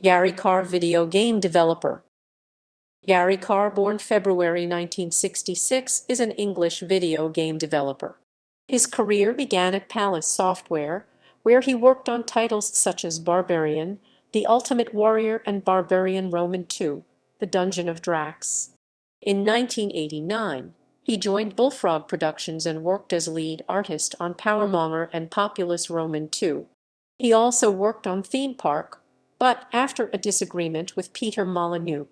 Gary Carr, video game developer. Gary Carr, born February 1966, is an English video game developer. His career began at Palace Software, where he worked on titles such as Barbarian, The Ultimate Warrior and Barbarian Roman II, The Dungeon of Drax. In 1989, he joined Bullfrog Productions and worked as lead artist on Powermonger and Populous Roman II. He also worked on Theme Park, but after a disagreement with Peter Molyneux,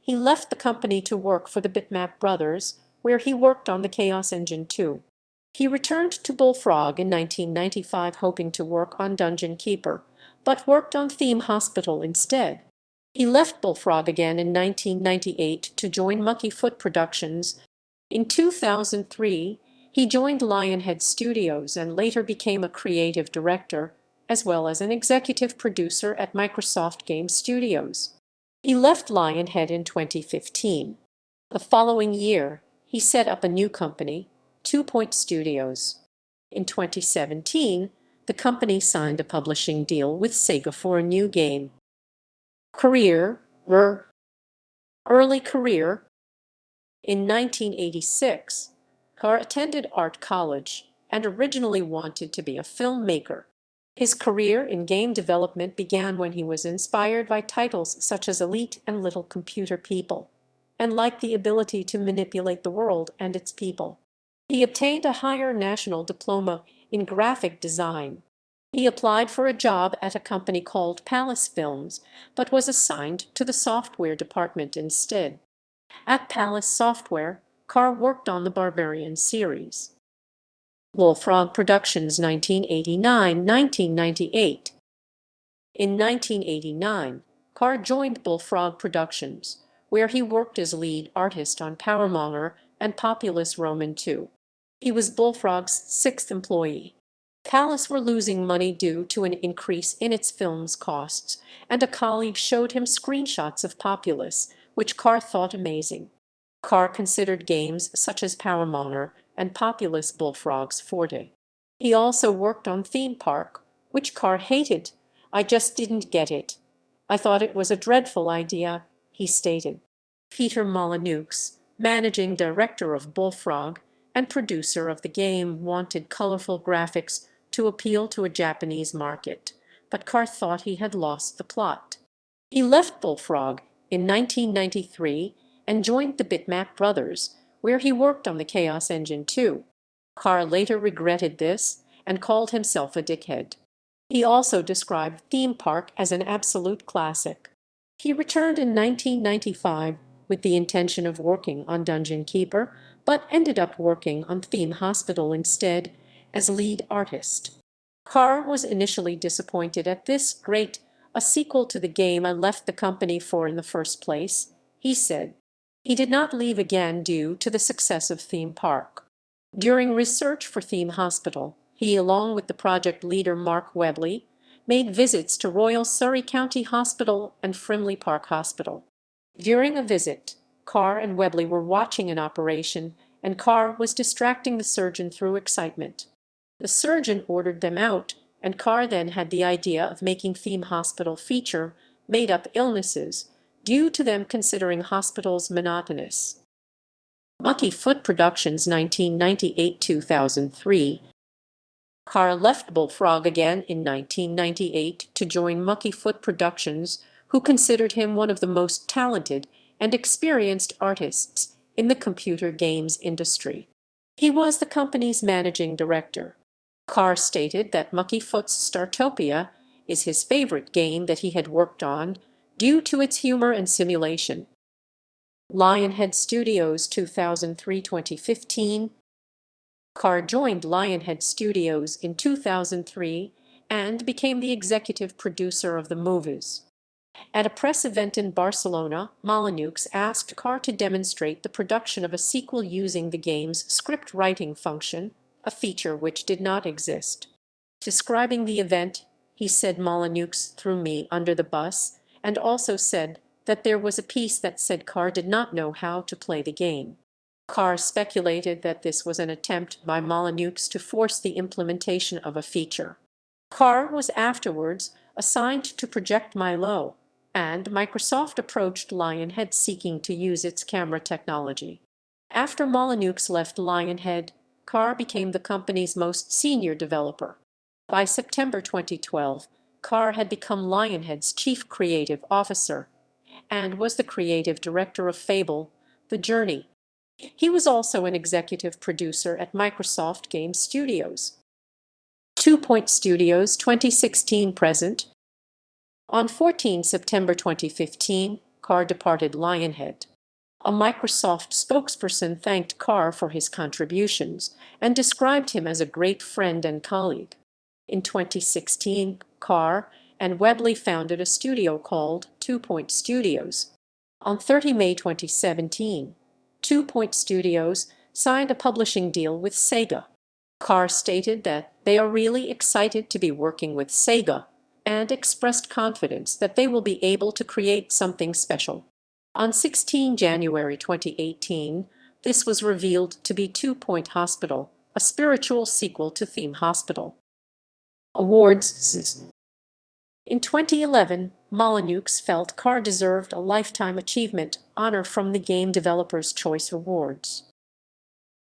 he left the company to work for the Bitmap Brothers, where he worked on the Chaos Engine 2. He returned to Bullfrog in 1995 hoping to work on Dungeon Keeper, but worked on Theme Hospital instead. He left Bullfrog again in 1998 to join Mucky Foot Productions. In 2003, he joined Lionhead Studios and later became a creative director, as well as an executive producer at Microsoft Game Studios. He left Lionhead in 2015. The following year, he set up a new company, 2 Point Studios. In 2017, the company signed a publishing deal with Sega for a new game. Career. Early career. In 1986, Carr attended art college and originally wanted to be a filmmaker. His career in game development began when he was inspired by titles such as Elite and Little Computer People, and liked the ability to manipulate the world and its people. He obtained a higher national diploma in graphic design. He applied for a job at a company called Palace Films, but was assigned to the software department instead. At Palace Software, Carr worked on the Barbarian series. Bullfrog Productions 1989–1998. In 1989, Carr joined Bullfrog Productions, where he worked as lead artist on Powermonger and Populous Roman II. He was Bullfrog's sixth employee. Palace were losing money due to an increase in its film's costs, and a colleague showed him screenshots of Populous, which Carr thought amazing. Carr considered games such as Powermonger and Populous Bullfrog's forte. He also worked on Theme Park, which Carr hated. "I just didn't get it. I thought it was a dreadful idea," he stated. Peter Molyneux, managing director of Bullfrog and producer of the game, wanted colorful graphics to appeal to a Japanese market, but Carr thought he had lost the plot. He left Bullfrog in 1993 and joined the Bitmap Brothers, where he worked on the Chaos Engine 2. Carr later regretted this and called himself a dickhead. He also described Theme Park as an absolute classic. He returned in 1995 with the intention of working on Dungeon Keeper, but ended up working on Theme Hospital instead as lead artist. Carr was initially disappointed at this great, a sequel to the game I left the company for in the first place, he said. He did not leave again due to the success of Theme Park. During research for Theme Hospital, he, along with the project leader Mark Webley, made visits to Royal Surrey County Hospital and Frimley Park Hospital. During a visit, Carr and Webley were watching an operation, and Carr was distracting the surgeon through excitement. The surgeon ordered them out, and Carr then had the idea of making Theme Hospital feature made-up illnesses, due to them considering hospitals monotonous. Mucky Foot Productions 1998–2003. Carr left Bullfrog again in 1998 to join Mucky Foot Productions, who considered him one of the most talented and experienced artists in the computer games industry. He was the company's managing director. Carr stated that Mucky Foot's Startopia is his favorite game that he had worked on due to its humor and simulation. Lionhead Studios 2003–2015. Carr joined Lionhead Studios in 2003 and became the executive producer of the movies. At a press event in Barcelona, Molyneux asked Carr to demonstrate the production of a sequel using the game's script writing function, a feature which did not exist. Describing the event, he said Molyneux threw me under the bus and also said that there was a piece that said Carr did not know how to play the game. Carr speculated that this was an attempt by Molyneux to force the implementation of a feature. Carr was afterwards assigned to Project Milo, and Microsoft approached Lionhead seeking to use its camera technology. After Molyneux left Lionhead, Carr became the company's most senior developer. By September 2012, Carr had become Lionhead's chief creative officer and was the creative director of Fable: The Journey. He was also an executive producer at Microsoft Game Studios. 2 Point Studios 2016 present. On 14 September 2015, Carr departed Lionhead. A Microsoft spokesperson thanked Carr for his contributions and described him as a great friend and colleague. In 2016, Carr and Webley founded a studio called 2 Point Studios. On 30 May 2017, 2 Point Studios signed a publishing deal with Sega. Carr stated that they are really excited to be working with Sega and expressed confidence that they will be able to create something special. On 16 January 2018, this was revealed to be 2 Point Hospital, a spiritual sequel to Theme Hospital. Awards. In 2011, Molyneux felt Carr deserved a Lifetime Achievement honor from the Game Developers' Choice Awards.